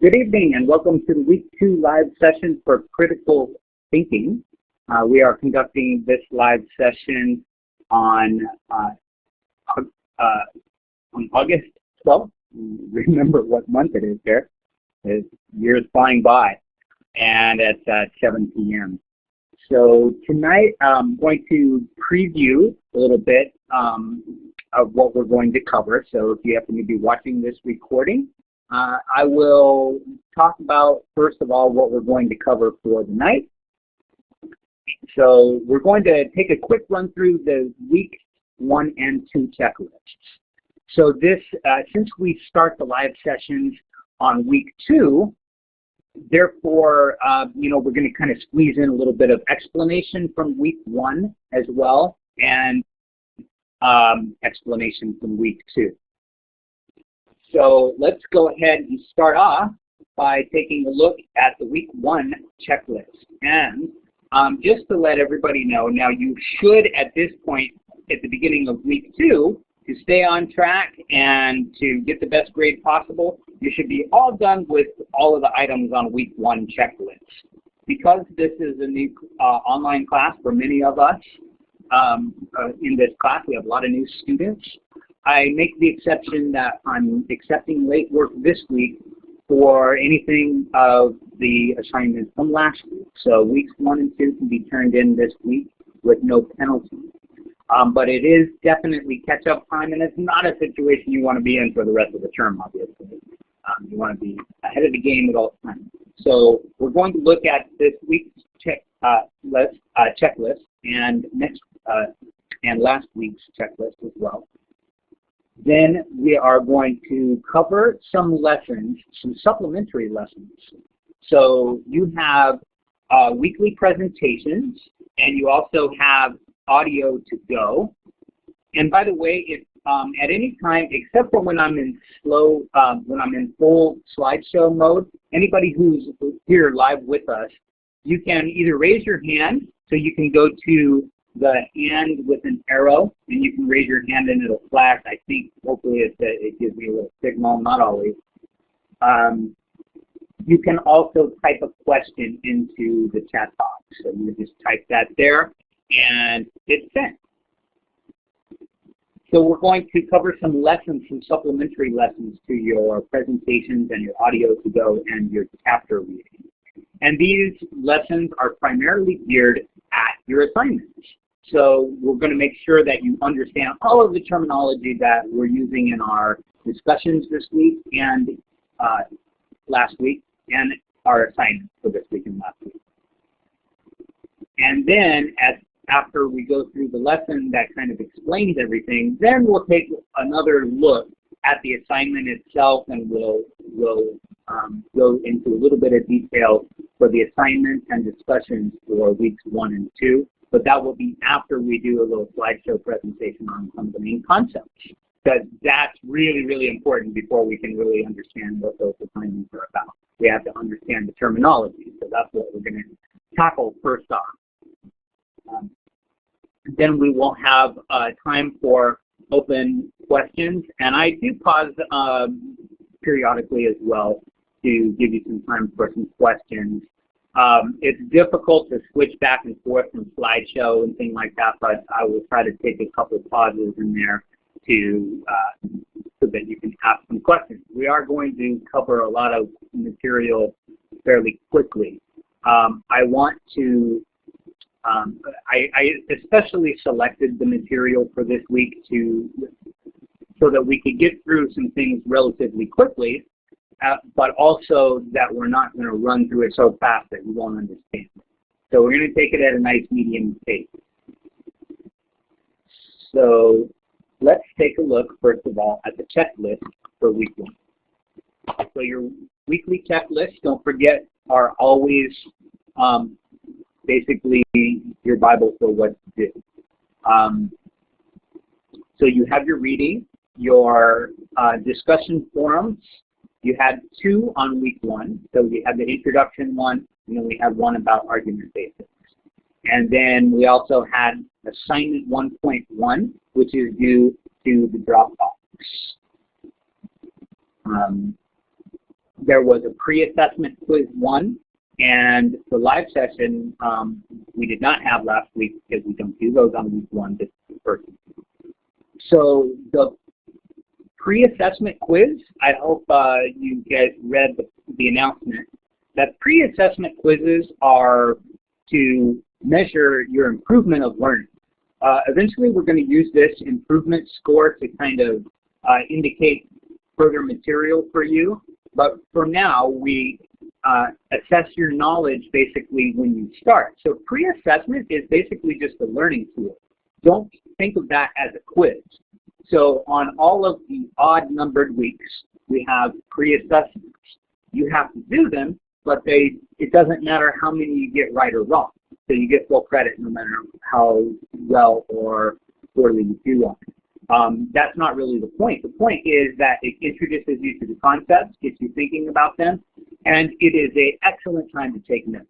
Good evening and welcome to the Week 2 live session for critical thinking. We are conducting this live session on August 12th. Remember what month it is there. The year is flying by, and it's at 7 p.m. So tonight I'm going to preview a little bit of what we're going to cover. So if you happen to be watching this recording, I will talk about, first of all, what we're going to cover for the night. So we're going to take a quick run through the week 1 and 2 checklists. So this, since we start the live sessions on week 2, therefore, we're going to kind of squeeze in a little bit of explanation from week 1 as well, and explanation from week 2. So let's go ahead and start off by taking a look at the week 1 checklist. And just to let everybody know, now you should at this point at the beginning of week 2 to stay on track and to get the best grade possible, you should be all done with all of the items on week 1 checklist. Because this is a new online class for many of us, in this class we have a lot of new students. I make the exception that I'm accepting late work this week for anything of the assignments from last week. So weeks 1 and 2 can be turned in this week with no penalty. But it is definitely catch-up time, and it's not a situation you want to be in for the rest of the term, obviously. You want to be ahead of the game at all times. So we're going to look at this week's checklist and last week's checklist as well. Then we are going to cover some lessons, some supplementary lessons. So you have weekly presentations, and you also have audio to go. And by the way, if at any time, except for when I'm in full slideshow mode, anybody who's here live with us, you can either raise your hand, so you can go to the hand with an arrow, and you can raise your hand and it'll flash. I think hopefully it gives me a little signal, not always. You can also type a question into the chat box. So you just type that there and it's sent. So we're going to cover some lessons, some supplementary lessons to your presentations and your audio to go and your chapter reading. And these lessons are primarily geared at your assignments. So we're going to make sure that you understand all of the terminology that we're using in our discussions this week and last week, and our assignments for this week and last week. And then after we go through the lesson that kind of explains everything, then we'll take another look at the assignment itself, and we'll go into a little bit of detail for the assignments and discussions for weeks 1 and 2. But that will be after we do a little slideshow presentation on some of the main concepts. Because that's really, really important before we can really understand what those assignments are about. We have to understand the terminology, so that's what we're going to tackle first off. Then we will have time for open questions, and I do pause periodically as well to give you some time for some questions. It's difficult to switch back and forth from slideshow and things like that, but I will try to take a couple of pauses in there to so that you can ask some questions. We are going to cover a lot of material fairly quickly. I want to, I especially selected the material for this week so that we could get through some things relatively quickly, but also that we're not going to run through it so fast that we won't understand. So we're going to take it at a nice medium pace. So let's take a look, first of all, at the checklist for week 1. So your weekly checklists, don't forget, are always basically your Bible for what to do. So you have your reading, your discussion forums. You had 2 on week 1, so we had the introduction one, and then we had one about argument basics. And then we also had assignment 1.1, which is due to the Dropbox. there was a pre-assessment quiz 1, and the live session we did not have last week because we don't do those on week 1. This is the first. So the pre-assessment quiz, I hope you guys read the announcement. That pre-assessment quizzes are to measure your improvement of learning. Eventually we're going to use this improvement score to kind of indicate further material for you. But for now, we assess your knowledge basically when you start. So pre-assessment is basically just a learning tool. Don't think of that as a quiz. So on all of the odd numbered weeks, we have pre-assessments. You have to do them, but it doesn't matter how many you get right or wrong. So you get full credit no matter how well or poorly you do on it. That's not really the point. The point is that it introduces you to the concepts, gets you thinking about them, and it is an excellent time to take notes.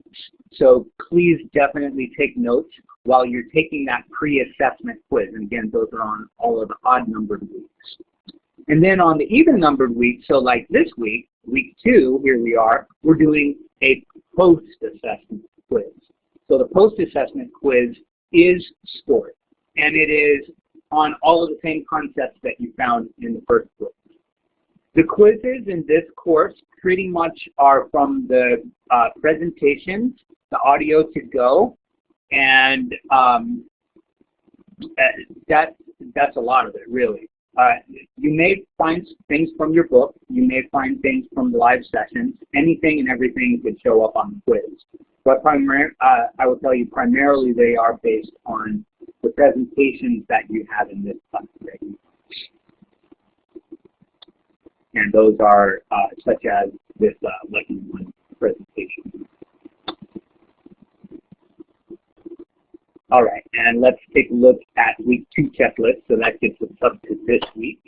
So please definitely take notes while you're taking that pre-assessment quiz. And again, those are on all of the odd numbered weeks. And then on the even numbered weeks, so like this week, week 2, here we are, we're doing a post-assessment quiz. So the post-assessment quiz is scored, and it is on all of the same concepts that you found in the first quiz. The quizzes in this course pretty much are from the presentations, the audio to go, and that's a lot of it, really. You may find things from your book. You may find things from the live sessions. Anything and everything could show up on the quiz. But I will tell you, primarily they are based on the presentations that you have in this class today. And those are such as this Lesson 1 presentation. All right, and let's take a look at week 2 checklist. So that gets us up to this week.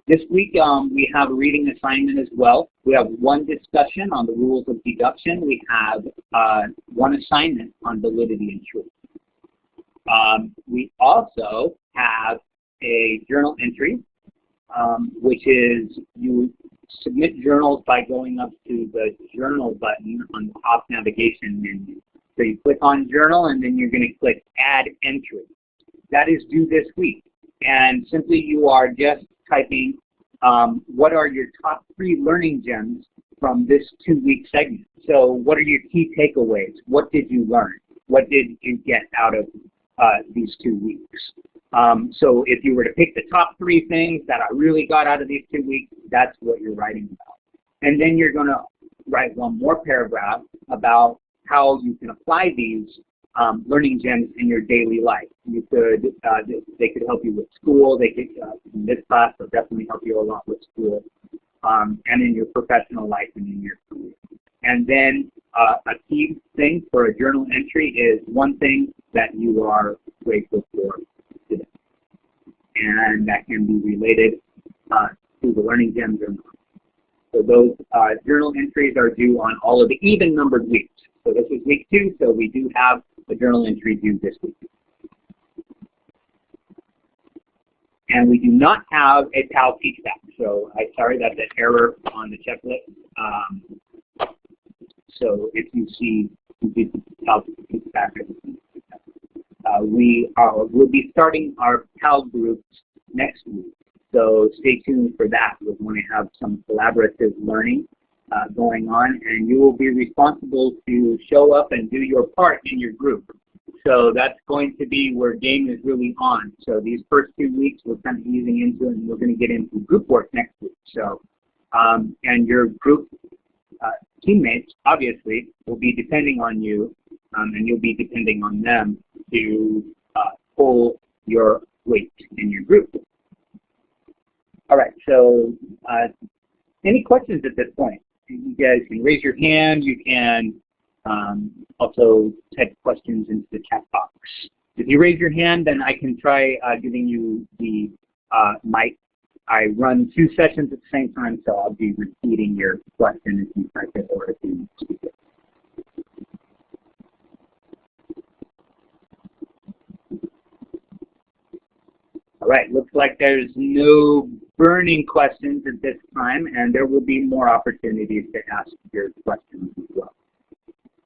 This week we have a reading assignment as well. We have one discussion on the rules of deduction. We have one assignment on validity and truth. We also have a journal entry, which is you submit journals by going up to the journal button on the top navigation menu. So you click on journal and then you're going to click add entry. That is due this week. And simply you are just typing what are your top 3 learning gems from this 2-week segment. So what are your key takeaways? What did you learn? What did you get out of these 2 weeks? So if you were to pick the top 3 things that I really got out of these 2 weeks, that's what you're writing about. And then you're going to write one more paragraph about how you can apply these learning gems in your daily life. You could, they could help you with school. They could, in this class, they'll definitely help you a lot with school, and in your professional life and in your career. And then a key thing for a journal entry is one thing that you are grateful for today. And that can be related to the learning gems or not. So those journal entries are due on all of the even numbered weeks. So this is week 2, so we do have a journal entry due this week. And we do not have a PAL teach back. So I'm sorry, that's an error on the checklist. So if you see the PAL teach back, we'll be starting our PAL groups next week. So stay tuned for that. We're going to have some collaborative learning going on, and you will be responsible to show up and do your part in your group. So that's going to be where game is really on. So these first 2 weeks we're kind of easing into, and we're going to get into group work next week. So, and your group teammates, obviously, will be depending on you, and you'll be depending on them to pull your weight in your group. All right, so any questions at this point? You guys can raise your hand. You can also type questions into the chat box. If you raise your hand, then I can try giving you the mic. I run 2 sessions at the same time, so I'll be repeating your question if you type it or if you speak it. All right, looks like there's no burning questions at this time, and there will be more opportunities to ask your questions as well.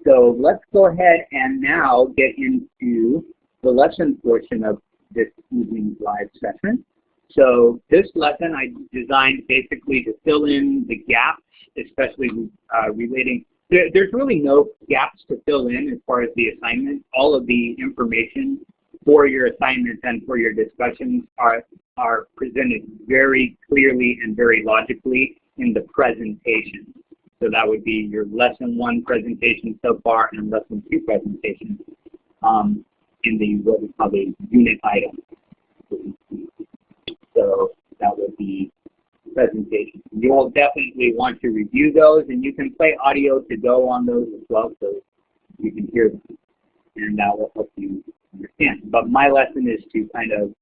So let's go ahead and now get into the lesson portion of this evening's live session. So this lesson I designed basically to fill in the gaps, especially relating. There's really no gaps to fill in as far as the assignment. All of the information for your assignments and for your discussions are presented very clearly and very logically in the presentation. So that would be your lesson 1 presentation so far and lesson 2 presentation in the what we call the unit item. So that would be presentation. You'll definitely want to review those, and you can play audio to go on those as well, so you can hear them, and that will help you understand. But my lesson is to kind of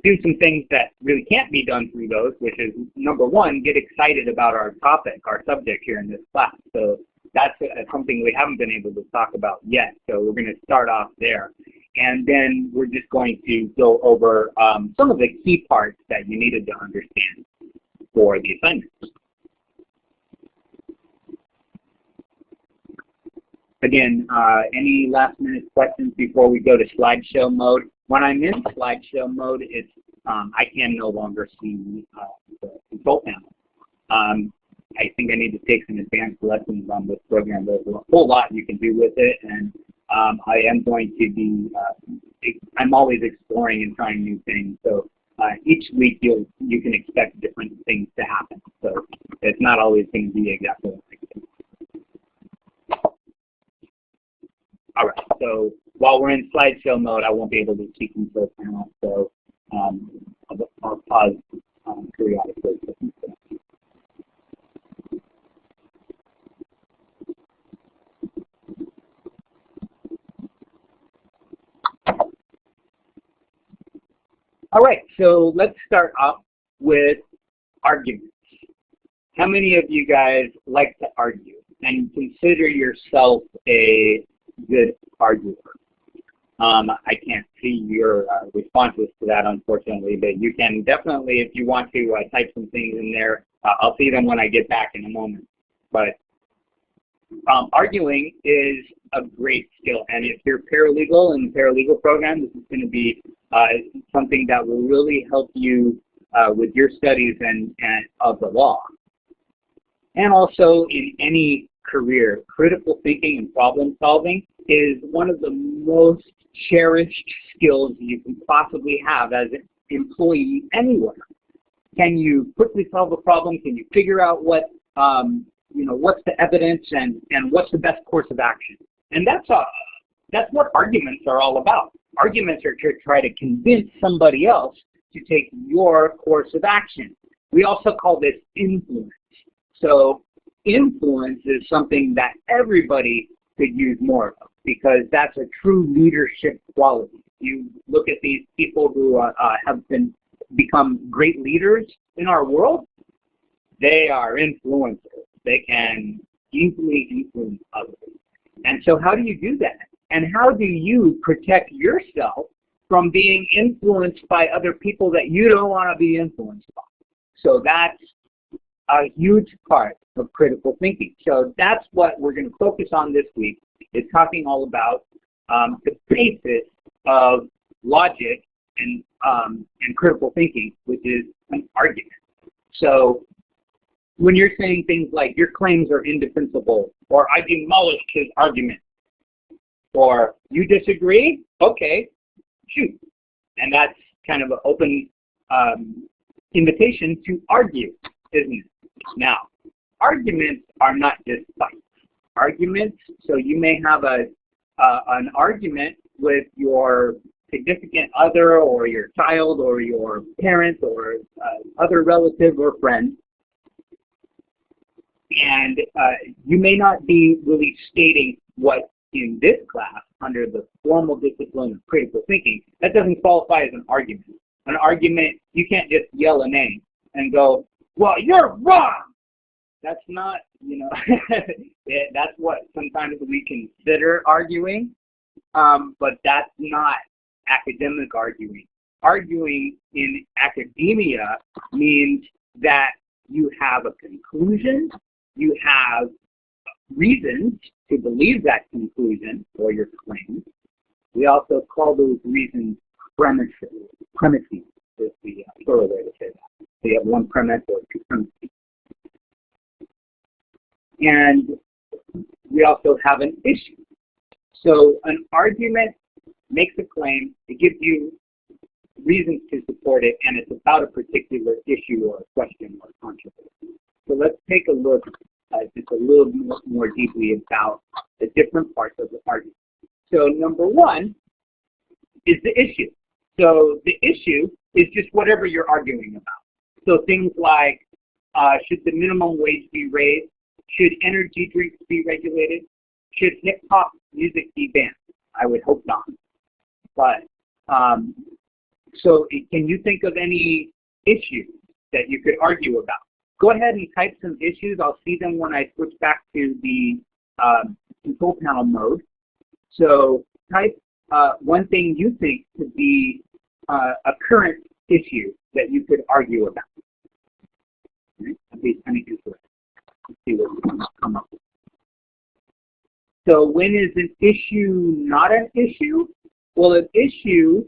do some things that really can't be done through those, which is, number 1, get excited about our topic, our subject here in this class. So that's something we haven't been able to talk about yet. So we're going to start off there. And then we're just going to go over some of the key parts that you needed to understand for the assignments. Again, any last minute questions before we go to slideshow mode? When I'm in slideshow mode, it's I can no longer see the control panel. I think I need to take some advanced lessons on this program. There's a whole lot you can do with it, and I am going to be, I'm always exploring and trying new things. So each week you can expect different things to happen. So it's not always going to be exactly like this. All right, so while we're in slideshow mode, I won't be able to see control panel, so I'll pause periodically. All right, so let's start off with arguments. How many of you guys like to argue and consider yourself a good arguer? I can't see your responses to that, unfortunately, but you can definitely, if you want to, type some things in there. I'll see them when I get back in a moment. But arguing is a great skill, and if you're paralegal in the paralegal program, this is going to be something that will really help you with your studies and of the law. And also in any career, critical thinking and problem solving is one of the most cherished skills you can possibly have as an employee anywhere. Can you quickly solve a problem? Can you figure out what what's the evidence and what's the best course of action? And that's what arguments are all about. Arguments are to try to convince somebody else to take your course of action. We also call this influence. So influence is something that everybody could use more of, because that's a true leadership quality. You look at these people who have become great leaders in our world, they are influencers. They can easily influence others. And so how do you do that? And how do you protect yourself from being influenced by other people that you don't want to be influenced by? So that's a huge part of critical thinking. So that's what we're going to focus on this week, is talking all about the basis of logic and critical thinking, which is an argument. So when you're saying things like, your claims are indefensible, or I demolished his argument, or you disagree, okay, shoot. And that's kind of an open invitation to argue, isn't it? Now, arguments are not just fights. Arguments, so you may have an argument with your significant other or your child or your parent or other relative or friend, and you may not be really stating what in this class, under the formal discipline of critical thinking, that doesn't qualify as an argument. An argument, you can't just yell a name and go, well, you're wrong. That's not, that's what sometimes we consider arguing, but that's not academic arguing. arguing in academia means that you have a conclusion, you have reasons to believe that conclusion or your claim. We also call those reasons premises. Premises is the plural way to say that. So you have one premise or two premises. And we also have an issue. So an argument makes a claim, it gives you reasons to support it, and it's about a particular issue or a question or controversy. So let's take a look just a little more deeply about the different parts of the argument. So number one is the issue. So the issue is just whatever you're arguing about. So things like, should the minimum wage be raised? Should energy drinks be regulated? Should hip-hop music be banned? I would hope not. But, so can you think of any issues that you could argue about? Go ahead and type some issues. I'll see them when I switch back to the control panel mode. So type one thing you think could be a current issue that you could argue about. That'd be kind of interesting. Let's see what we can come up with. So when is an issue not an issue? Well, an issue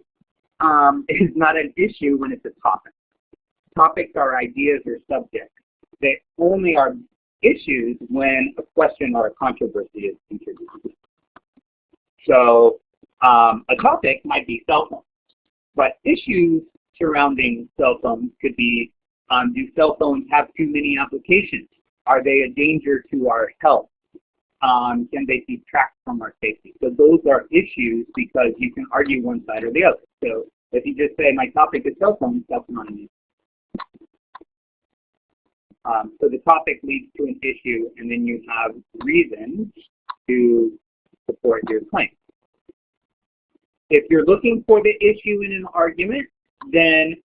is not an issue when it's a topic. Topics are ideas or subjects. They only are issues when a question or a controversy is introduced. So a topic might be cell phones, but issues surrounding cell phones could be, do cell phones have too many applications? Are they a danger to our health? Can they detract from our safety? So those are issues because you can argue one side or the other. So if you just say my topic is cell phones, that's not an issue. So the topic leads to an issue, and then you have reasons to support your claim. If you're looking for the issue in an argument, then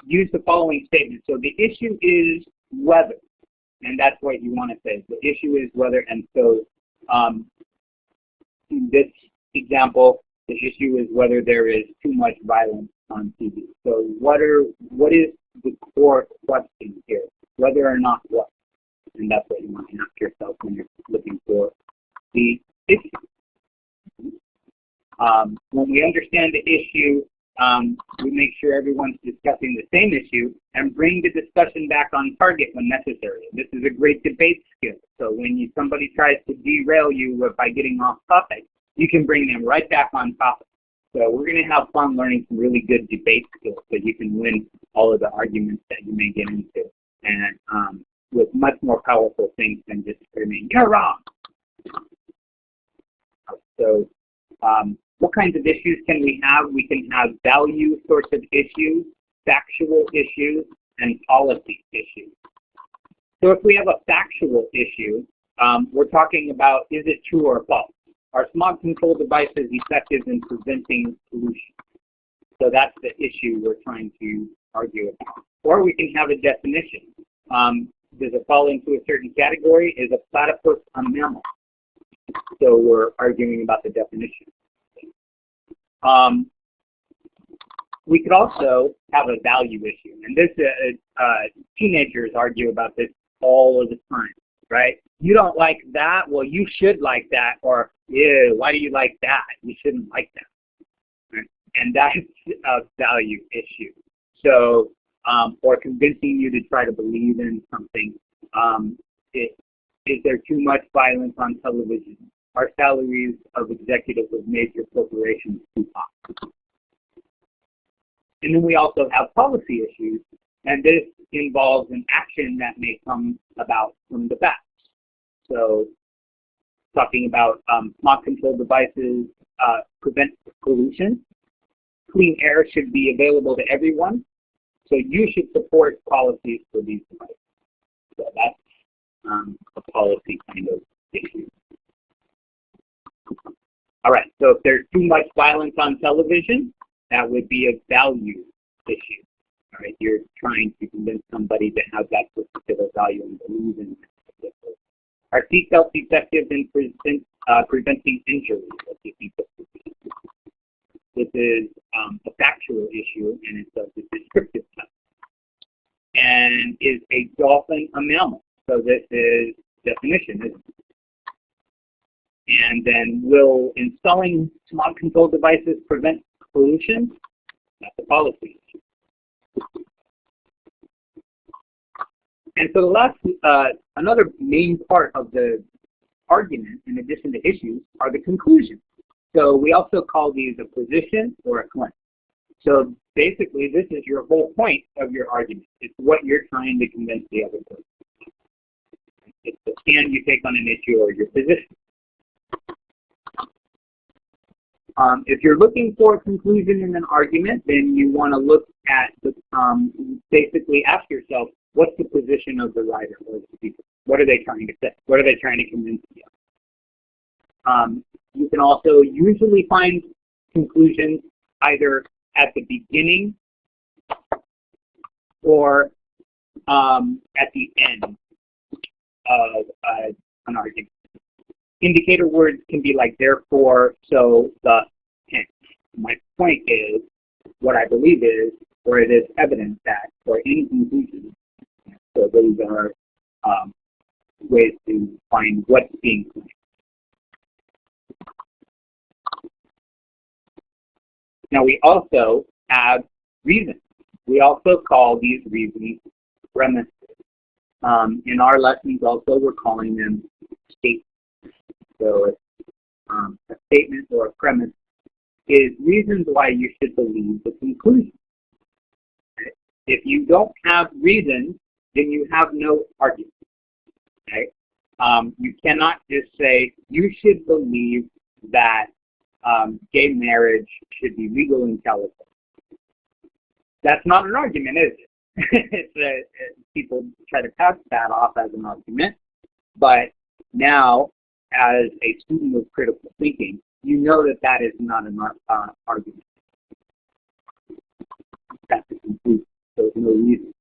use the following statement. So the issue is whether, and that's what you want to say. The issue is whether, and so in this example, the issue is whether there is too much violence on TV. So what is the core question here? Whether or not what? And that's what you want to ask yourself when you're looking for the issue. When we understand the issue, we make sure everyone's discussing the same issue and bring the discussion back on target when necessary. This is a great debate skill. So when somebody tries to derail you by getting off topic, you can bring them right back on topic. So we're going to have fun learning some really good debate skills so you can win all of the arguments that you may get into. And with much more powerful things than just screaming, you're wrong. So what kinds of issues can we have? We can have value sorts of issues, factual issues, and policy issues. So if we have a factual issue, we're talking about, is it true or false? Are smog control devices effective in preventing pollution? So that's the issue we're trying to argue about. Or we can have a definition. Does it fall into a certain category? Is a platypus a mammal? So we're arguing about the definition. We could also have a value issue. And this, teenagers argue about this all of the time, right? You don't like that? Well, you should like that. Or, yeah, why do you like that? You shouldn't like that. Right? And that's a value issue. So, or convincing you to try to believe in something. Is there too much violence on television? Are salaries of executives of major corporations too high? And then we also have policy issues, and this involves an action that may come about from the back. So talking about smog control devices prevent pollution. Clean air should be available to everyone. So you should support policies for these devices. So that's a policy kind of issue. All right, so if there's too much violence on television, that would be a value issue. All right, you're trying to convince somebody to have that particular value and believe in it. Are seatbelts effective in preventing injuries? This is a factual issue, and it's of the descriptive type. And is a dolphin a mammal? So this is definition. And then will installing smog control devices prevent pollution? That's a policy issue. And so the last, another main part of the argument, in addition to issues, are the conclusions. So we also call these a position or a claim. So basically, this is your whole point of your argument. It's what you're trying to convince the other person. It's the stand you take on an issue or your position. If you're looking for a conclusion in an argument, then you want to look at the, basically ask yourself, what's the position of the writer or the speaker? What are they trying to say? What are they trying to convince you of? You can also usually find conclusions either at the beginning or at the end of an argument. Indicator words can be like therefore, so, thus, hence. My point is, what I believe is, or it is evident that, or any conclusion. So those are ways to find what's being claimed. Now we also have reasons. We also call these reasons premises. In our lessons also we're calling them statements. So a statement or a premise is reasons why you should believe the conclusion. If you don't have reasons, then you have no argument. Okay? You cannot just say, you should believe that gay marriage should be legal in California. That's not an argument, is it? People try to pass that off as an argument, but now, as a student of critical thinking, you know that that is not an argument. That's the conclusion. There's no reason.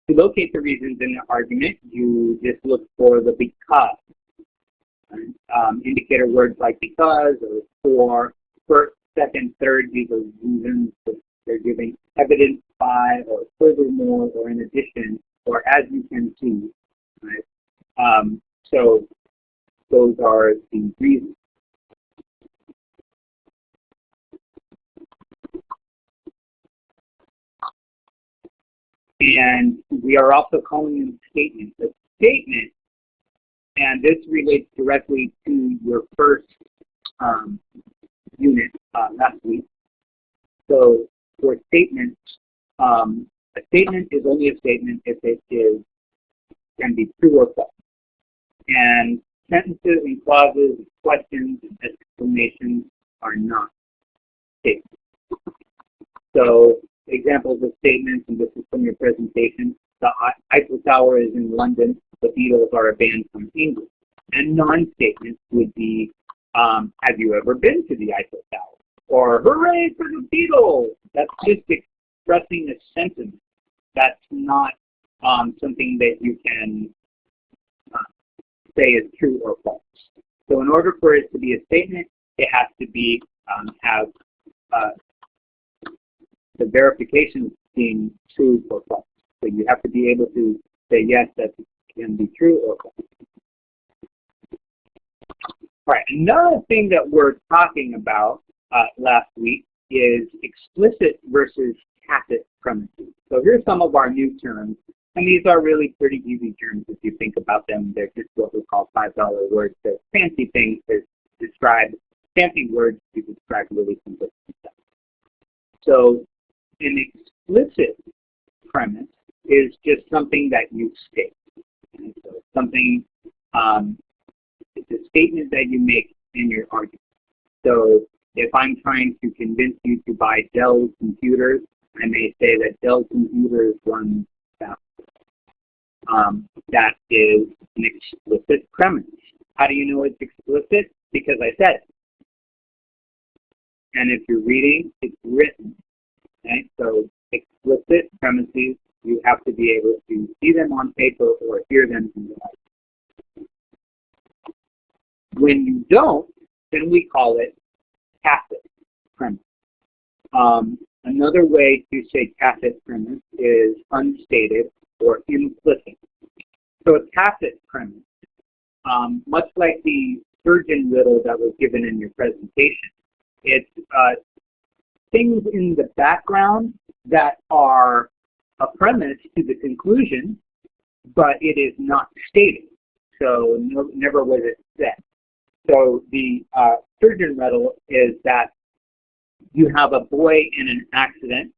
To locate the reasons in the argument, you just look for the because. Indicator words like because or for, first, second, third, these are reasons that they're giving evidence by or furthermore or in addition or as you can see. Right? So those are the reasons. And we are also calling them statements. A statement, and this relates directly to your first unit last week. So for statements, a statement is only a statement if it can be true or false. And sentences and clauses, questions and exclamations are not statements. So examples of statements, and this is from your presentation, the Eiffel Tower is in London, the Beatles are a band from England. And non-statements would be, have you ever been to the Eiffel Tower? Or hooray for the Beatles! That's just expressing a sentiment. That's not something that you can say is true or false. So in order for it to be a statement, it has to be have the verification being true or false. So you have to be able to say yes, that can be true or false. All right, another thing that we're talking about last week is explicit versus tacit premises. So here's some of our new terms. And these are really pretty easy terms if you think about them. They're just what we call $5 words. They're fancy things to describe, fancy words to describe really simple stuff. So an explicit premise is just something that you state. And so something, it's a statement that you make in your argument. So if I'm trying to convince you to buy Dell computers, I may say that Dell computers run faster. That is an explicit premise. How do you know it's explicit? Because I said it. And if you're reading, it's written. Okay? So explicit premises, you have to be able to see them on paper or hear them in the light. When you don't, then we call it tacit. premise. Another way to say tacit premise is unstated or implicit. So a tacit premise, much like the surgeon riddle that was given in your presentation, it's things in the background that are a premise to the conclusion, but it is not stated. So never was it said. So the surgeon riddle is that you have a boy in an accident,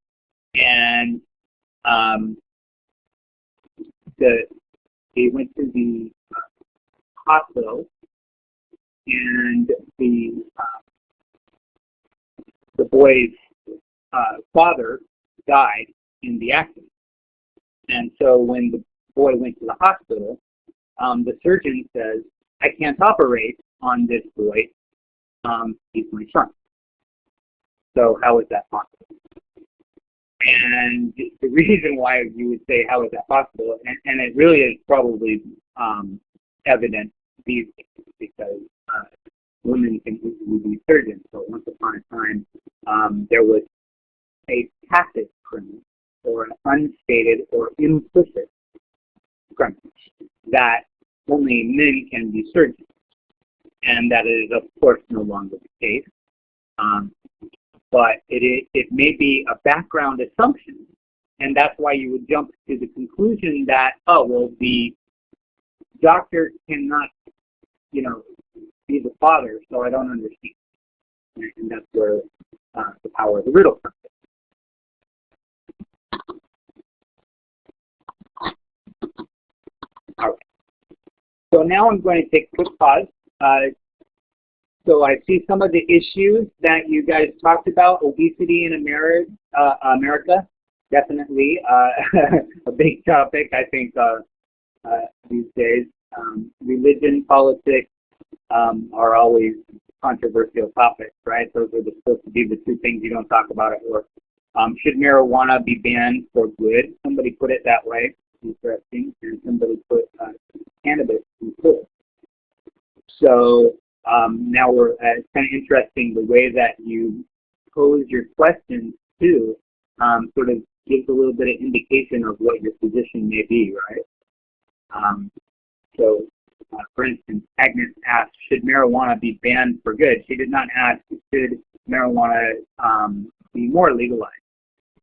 and they went to the hospital, and the boy's father died in the accident. And so when the boy went to the hospital, the surgeon says, "I can't operate on this boy. He's my son." So how is that possible? And the reason why you would say, how is that possible? And it really is probably evident these days, because women can easily be surgeons. So once upon a time, there was a tacit premise, or an unstated or implicit premise, that only men can be surgeons. And that is, of course, no longer the case. But it may be a background assumption, and that's why you would jump to the conclusion that, oh, well, the doctor cannot, be the father, so I don't understand. And that's where the power of the riddle comes in. All right. So now I'm going to take a quick pause. So I see some of the issues that you guys talked about. Obesity in America, definitely a big topic, I think, these days. Religion, politics are always controversial topics, right? Those are supposed to be the two things you don't talk about at work. Should marijuana be banned for good? Somebody put it that way. Interesting. And somebody put cannabis in good. So now it's kind of interesting the way that you pose your questions too, sort of gives a little bit of indication of what your position may be, right? So, for instance, Agnes asked, should marijuana be banned for good? She did not ask, should marijuana be more legalized?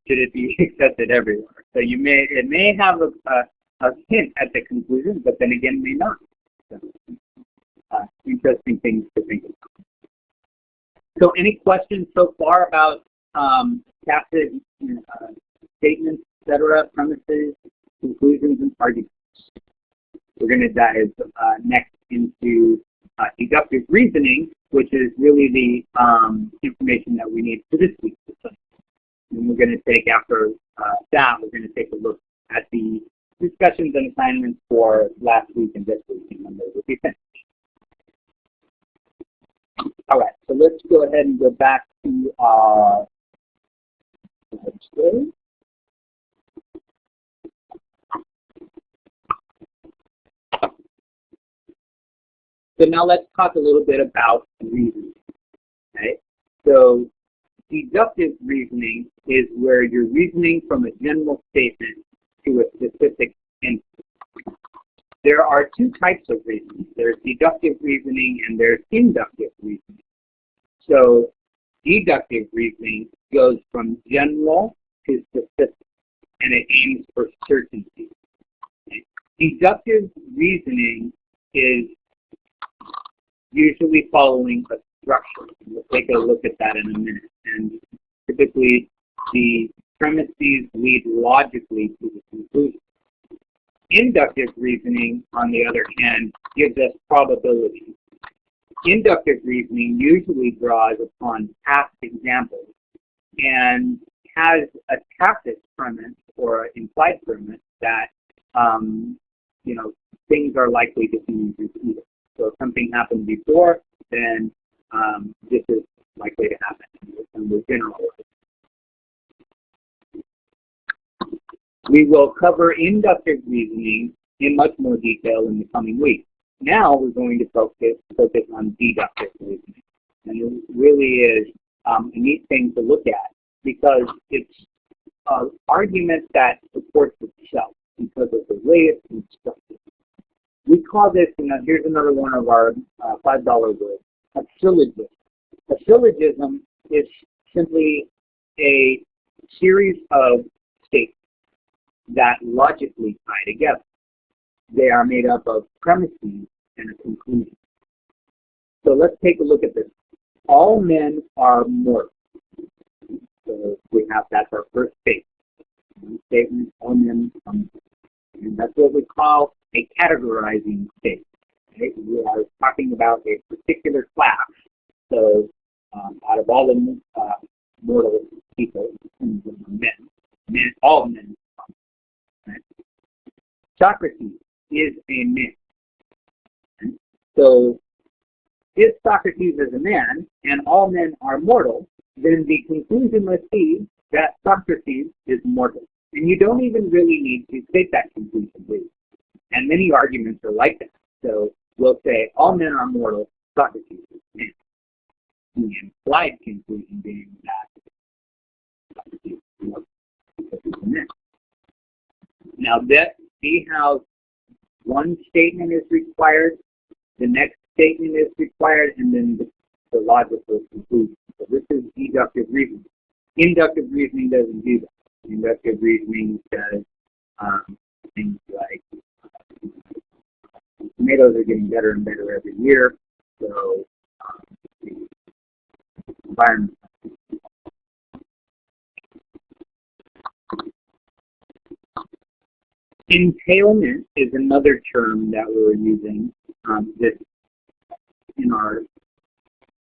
Should it be accepted everywhere? So it may have a hint at the conclusion, but then again, may not. So, interesting things to think about. So any questions so far about tacit statements, etc., premises, conclusions, and arguments? We're going to dive next into deductive reasoning, which is really the information that we need for this week's assignment. And we're going to take, after that, we're going to take a look at the discussions and assignments for last week and this week, and then those will be finished. All right, so let's go ahead and go back to our slide. So now let's talk a little bit about reasoning. Okay? So deductive reasoning is where you're reasoning from a general statement to a specific instance. There are two types of reasoning. There's deductive reasoning and there's inductive reasoning. So deductive reasoning goes from general to specific, and it aims for certainty. Okay? Deductive reasoning is usually following a structure. We'll take a look at that in a minute. And typically, the premises lead logically to the conclusion. Inductive reasoning, on the other hand, gives us probabilities. Inductive reasoning usually draws upon past examples and has a tacit premise or implied premise that things are likely to be repeated. So if something happened before, then this is likely to happen in the general order. We will cover inductive reasoning in much more detail in the coming weeks. Now we're going to focus on deductive reasoning. And it really is a neat thing to look at because it's an argument that supports itself because of the way it's constructed. We call this, here's another one of our $5 words, a syllogism. A syllogism is simply a series of statements that logically tie together. They are made up of premises and a conclusion. So let's take a look at this. All men are mortal. So that's our first statement, all men are mortal. And that's what we call a categorizing statement. Okay? We are talking about a particular class. So out of all the mortal people, men, all men. Right? Socrates is a man. Right? So if Socrates is a man and all men are mortal, then the conclusion must be that Socrates is mortal. And you don't even really need to state that conclusion, really. And many arguments are like that. So we'll say all men are mortal, Socrates is a man. The implied conclusion being that Socrates is mortal because he's a man. Now, see how one statement is required, the next statement is required, and then the logical conclusion. So this is deductive reasoning. Inductive reasoning doesn't do that. Inductive reasoning does things like tomatoes are getting better and better every year, so the environment. Entailment is another term that we're using this in our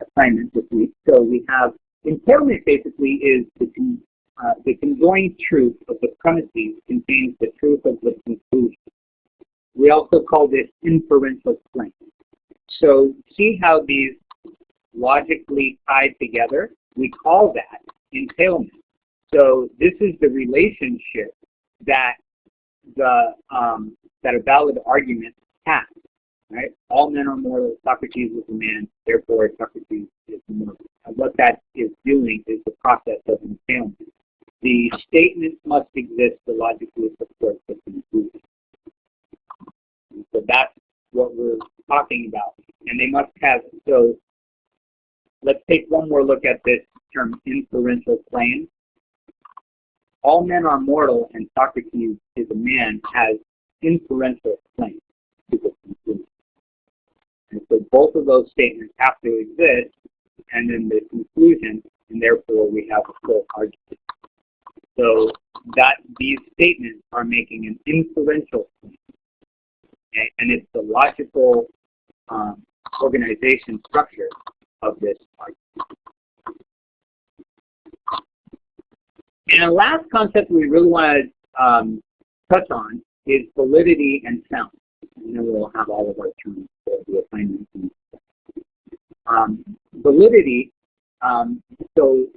assignment this week. So we have entailment basically is the conjoined truth of the premises contains the truth of the conclusion. We also call this inferential claim. So see how these logically tied together? We call that entailment. So this is the relationship that that a valid argument has. Right? All men are mortal. Socrates was a man. Therefore, Socrates is mortal. And what that is doing is the process of entailment. The statement must exist to logically support the conclusion. So that's what we're talking about. And they must have, so let's take one more look at this term, inferential claim. All men are mortal and Socrates is a man has inferential claim to the conclusion. And so both of those statements have to exist, and then the conclusion, and therefore we have a full argument. So that these statements are making an inferential claim. Okay? And it's the logical organization structure of this argument. And the last concept we really want to touch on is validity and sound. And then we'll have all of our terms for the assignments. Validity, so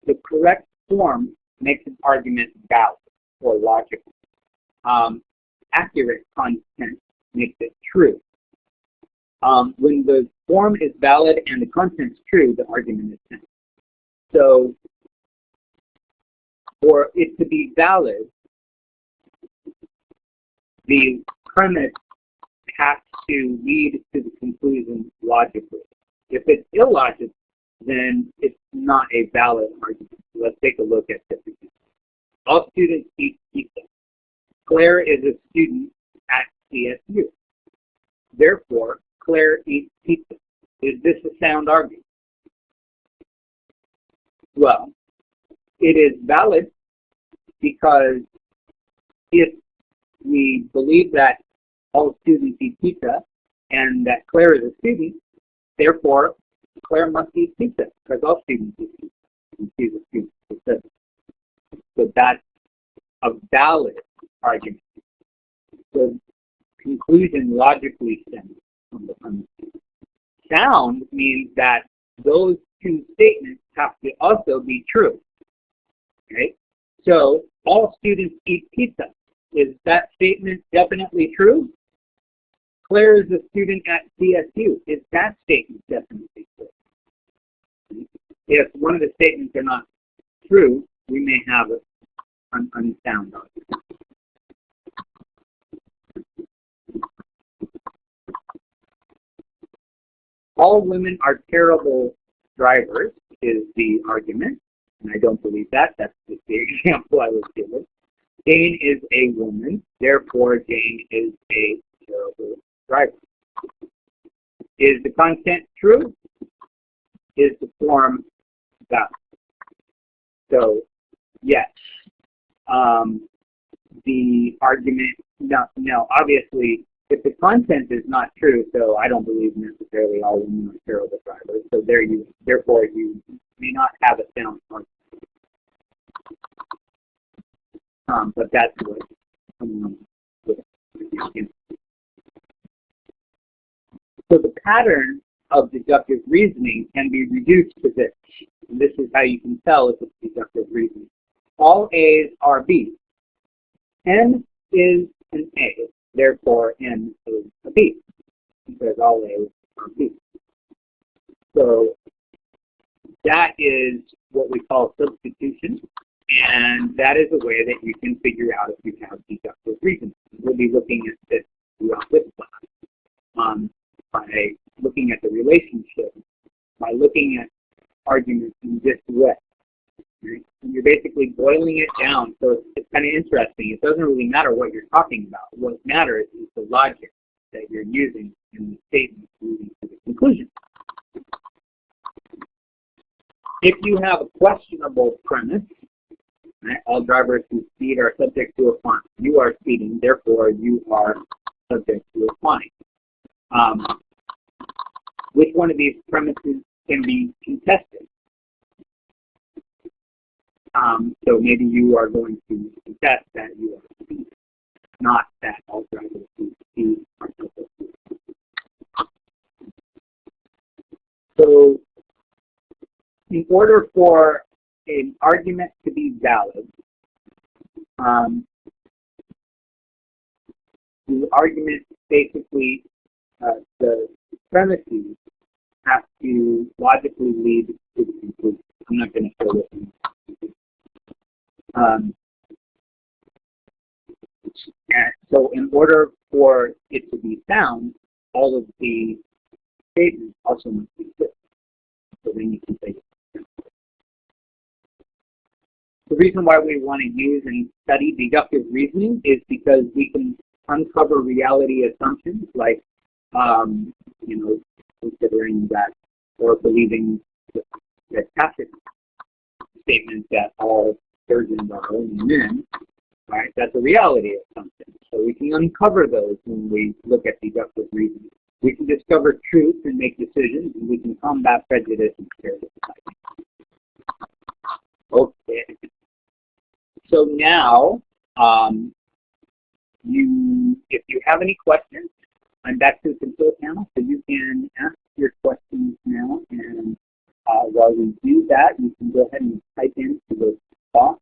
the correct form makes an argument valid or logical. Accurate content makes it true. When the form is valid and the content's true, the argument is sound. So for it to be valid, the premise has to lead to the conclusion logically. If it's illogical, then it's not a valid argument. So let's take a look at this again. All students eat pizza. Claire is a student at CSU. Therefore, Claire eats pizza. Is this a sound argument? Well, it is valid because if we believe that all students eat pizza and that Claire is a student, therefore Claire must eat pizza because all students eat pizza and she's a student. So that's a valid argument. The conclusion logically stems from the premise. Sound means that those two statements have to also be true. Okay? So all students eat pizza. Is that statement definitely true? Claire is a student at CSU. Is that statement definitely true? if one of the statements are not true, we may have an unsound argument. All women are terrible drivers is the argument, and I don't believe that. That's just the example I was given. Jane is a woman, therefore Jane is a terrible driver. Is the content true? Is the form valid? So, yes. The argument, no, obviously, if the content is not true, so I don't believe necessarily all women are terrible drivers, so therefore you may not have a sound argument. But that's what so the pattern of deductive reasoning can be reduced to this. And this is how you can tell if it's deductive reasoning. All A's are B's. N is an A, therefore N is a B, because all A's are B's. So that is what we call substitution, and that is a way that you can figure out if you have deductive reasoning. We'll be looking at this throughout this class by looking at the relationship, by looking at arguments in this way. Right? And you're basically boiling it down, so it's kind of interesting. It doesn't really matter what you're talking about. What matters is the logic that you're using in the statement leading to the conclusion. If you have a questionable premise, right, all drivers who speed are subject to a fine. You are speeding, therefore you are subject to a fine. Which one of these premises can be contested? So maybe you are going to contest that you are speeding, not that all drivers who speed are subject to a fine. So in order for an argument to be valid, the argument basically, the premises have to logically lead to the conclusion. I'm not going to show this. And so in order for it to be sound, all of the statements also must be true. So then you can say it. The reason why we want to use and study deductive reasoning is because we can uncover reality assumptions like, considering that or believing that tacit statement that all surgeons are only men, right? That's a reality assumption. So we can uncover those when we look at deductive reasoning. We can discover truth and make decisions, and we can combat prejudice and stereotyping. Okay. So now, if you have any questions, I'm back to the control panel, so you can ask your questions now. And while we do that, you can go ahead and type into the box.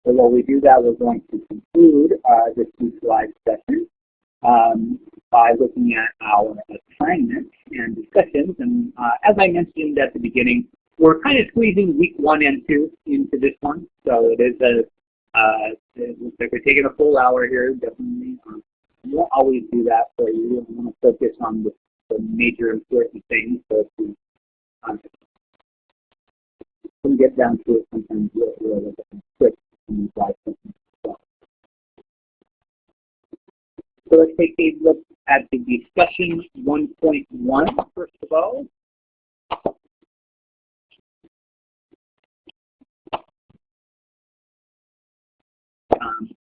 So while we do that, we're going to conclude this 2-slide session by looking at our assignments and discussions. And as I mentioned at the beginning, we're kind of squeezing week 1 and 2 into this one. So it is it looks like we're taking a full hour here, definitely. We won't always do that for you. I want to focus on the major important things. So if we can get down to it, sometimes we'll quick and slide something. So let's take a look at the discussion 1.1 first of all.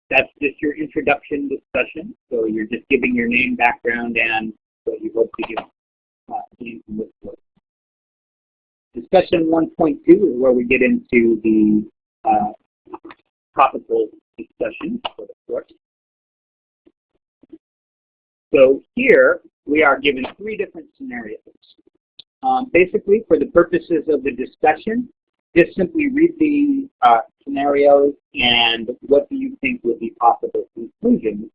That's just your introduction discussion. So you're just giving your name, background, and what you hope to give in this course. Discussion 1.2 is where we get into the topical discussion for the course. So here we are given 3 different scenarios. Basically, for the purposes of the discussion, just simply read the scenarios and what do you think would be possible conclusions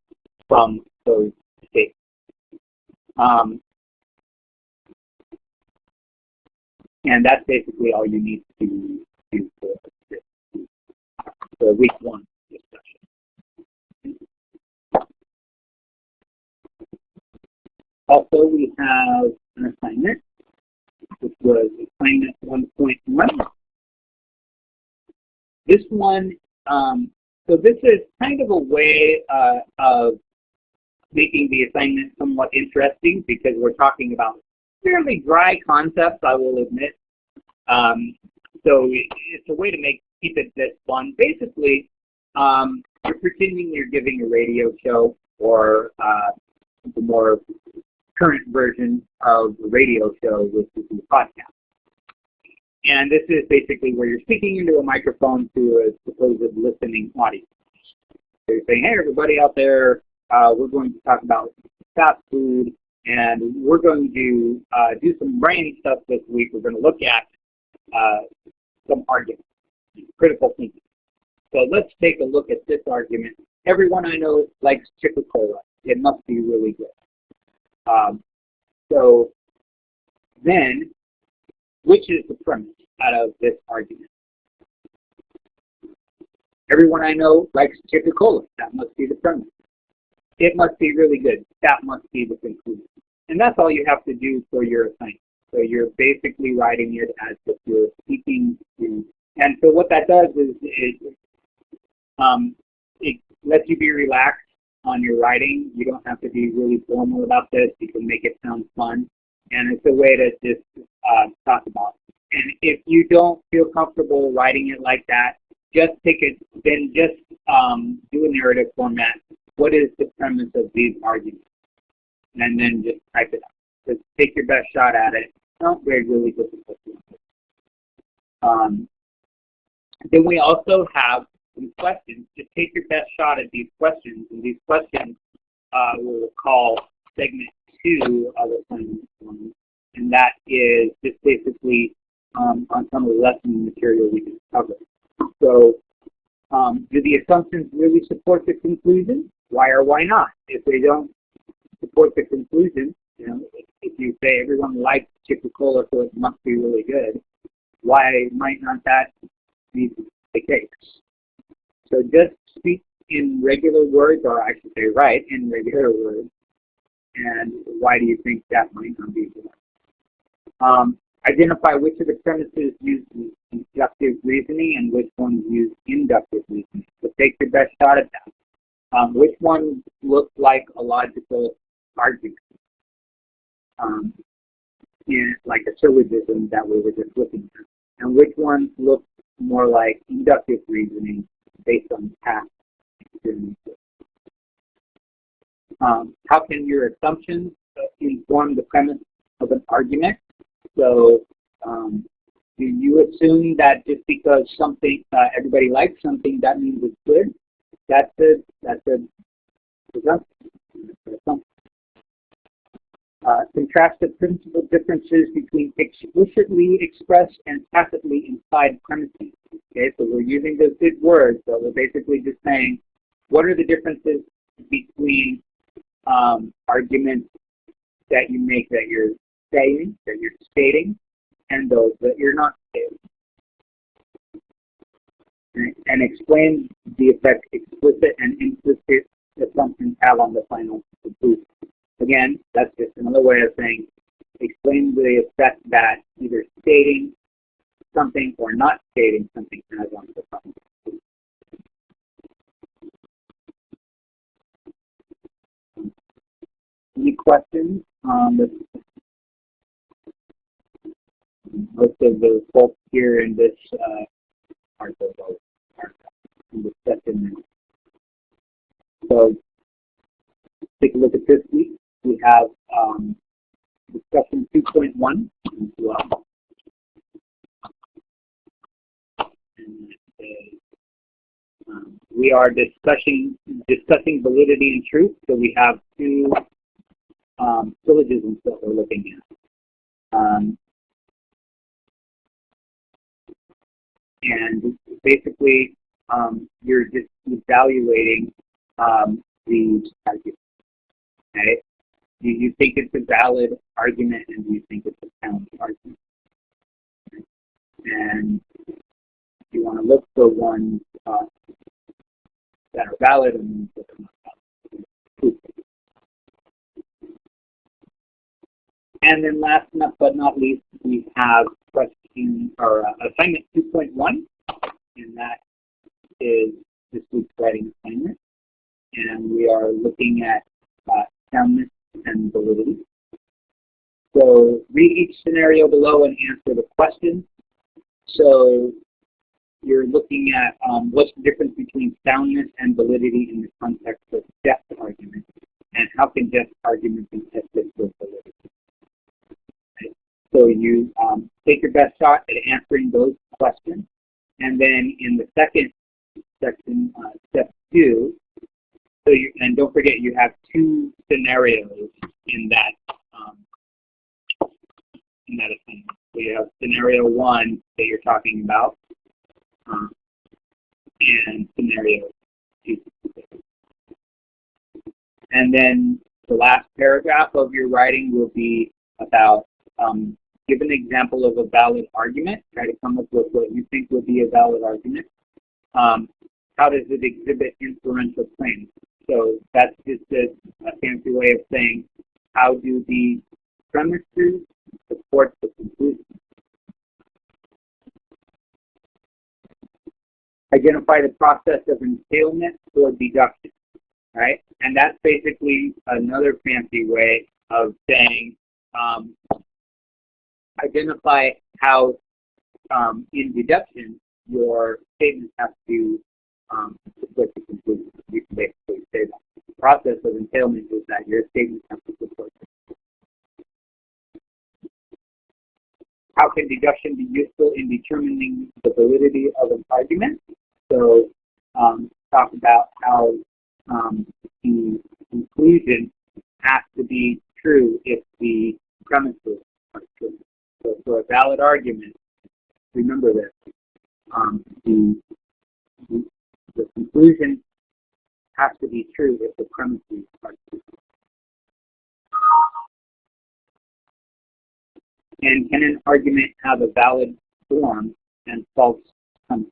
from those statements. And that's basically all you need to do for this for week 1 discussion. Also, we have an assignment, which was assignment 1.1. This one, so this is kind of a way of making the assignment somewhat interesting because we're talking about fairly dry concepts, I will admit. So it's a way to keep it this fun. Basically, you're pretending you're giving a radio show or the more current version of the radio show, which is the podcast. And this is basically where you're speaking into a microphone to a supposed listening audience. So you're saying, hey, everybody out there, we're going to talk about fast food, and we're going to do some brain stuff this week. We're going to look at some arguments, critical thinking. So let's take a look at this argument. Everyone I know likes Coca-Cola. It must be really good. So then, which is the premise out of this argument? Everyone I know likes Coca-Cola. That must be the premise. It must be really good. That must be the conclusion. And that's all you have to do for your assignment. So you're basically writing it as if you're speaking to. And so what that does is it lets you be relaxed on your writing. You don't have to be really formal about this. You can make it sound fun. And it's a way to just talk about it. And if you don't feel comfortable writing it like that, just take it, then just do a narrative format. What is the premise of these arguments? And then just type it out. Just take your best shot at it. Don't very really difficult. Then we also have some questions. Just take your best shot at these questions. And these questions we'll call segment 2 of assignment 1. And that is just basically on some of the lesson material we just covered. So do the assumptions really support the conclusion? Why or why not? If they don't support the conclusion, you know, if you say everyone likes Coca-Cola, so it must be really good, why might not that be the case? So just speak in regular words, or I should say write in regular words, and why do you think that might not be good? Identify which of the premises use deductive reasoning and which ones use inductive reasoning. So take your best shot at that. Which one looks like a logical argument? Like a syllogism that we were just looking at. And which ones look more like inductive reasoning based on past experiences? How can your assumptions inform the premise of an argument? So do you assume that just because something everybody likes something, that means it's good? That's a assumption. Contrast the principal differences between explicitly expressed and tacitly implied premises. Okay, so we're using those big words, so we're basically just saying, what are the differences between arguments that you make that you're saying, that you're stating, and those that you're not stating? And explain the effect explicit and implicit assumptions have on the final conclusion. Again, that's just another way of saying explain the effect that either stating something or not stating something has on the final conclusion. Any questions on this? Most of the folks here in this article are in the second. So take a look at this week. We have discussion 2.1 as well. And we are discussing validity and truth. So we have two syllogisms that we're looking at. And basically, you're just evaluating the argument. Okay? Do you think it's a valid argument, and do you think it's a sound argument? And you want to look for ones that are valid and ones that are not valid. And then last but not least, we have question or assignment 2.1, and that is this week's writing assignment. And we are looking at soundness and validity. So read each scenario below and answer the question. So you're looking at what's the difference between soundness and validity in the context of Jeff's argument, and how can Jeff's argument be tested for validity. Okay. So you take your best shot at answering those questions, and then in the second section, step 2, so and don't forget you have 2 scenarios in that assignment. So you have scenario 1 that you're talking about, and scenario 2. And then the last paragraph of your writing will be about give an example of a valid argument. Try to come up with what you think would be a valid argument. How does it exhibit inferential claims? So that's just a fancy way of saying how do the premises support the conclusion. Identify the process of entailment or deduction, right? And that's basically another fancy way of saying identify how in deduction your statements have to support the conclusion. You can basically say that. The process of entailment is that your statements have to support it. How can deduction be useful in determining the validity of an argument? So talk about how the conclusion has to be true if the premises are true. So for a valid argument, remember this, the conclusion has to be true if the premises are true. And can an argument have a valid form and false premises?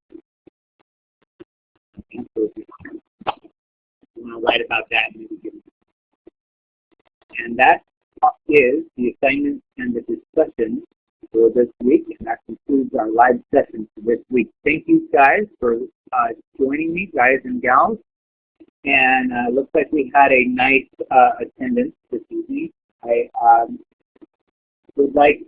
I'm going to write about that and maybe give it. And that is the assignment and the discussion for this week, and that concludes our live session for this week. Thank you guys for joining me, guys and gals. And looks like we had a nice attendance this evening. I would like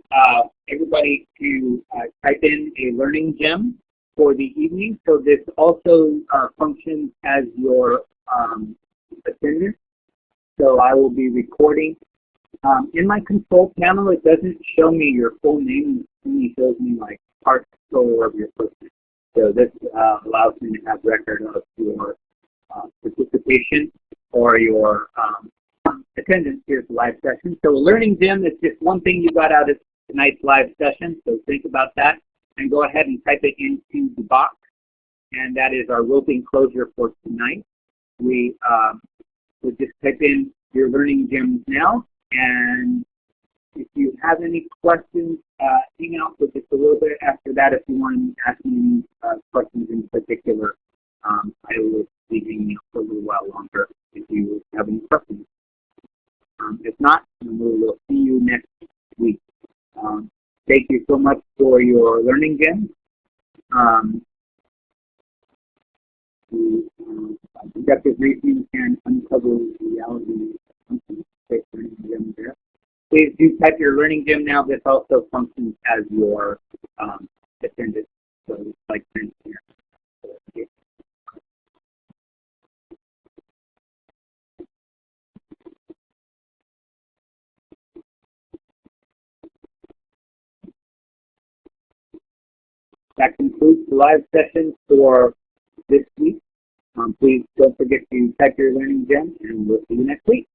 everybody to type in a learning gem for the evening. So this also functions as your attendance. So I will be recording. In my control panel, it doesn't show me your full name. It only shows me like part control of your first name. So this allows me to have record of your participation or your attendance here at the live session. So a learning gem is just one thing you got out of tonight's live session. So think about that and go ahead and type it into the box. And that is our roping closure for tonight. We will just type in your learning gems now. And if you have any questions, hang out for just a little bit after that. If you want to ask me any questions in particular, I will be hanging out for a little while longer if you have any questions. If not, we will see you next week. Thank you so much for your learning gems. Deductive reasoning can uncover reality. Please do type your learning gem now. This also functions as your attendance. So it's like here. That concludes the live session for this week. Please don't forget to type your learning gem, and we'll see you next week.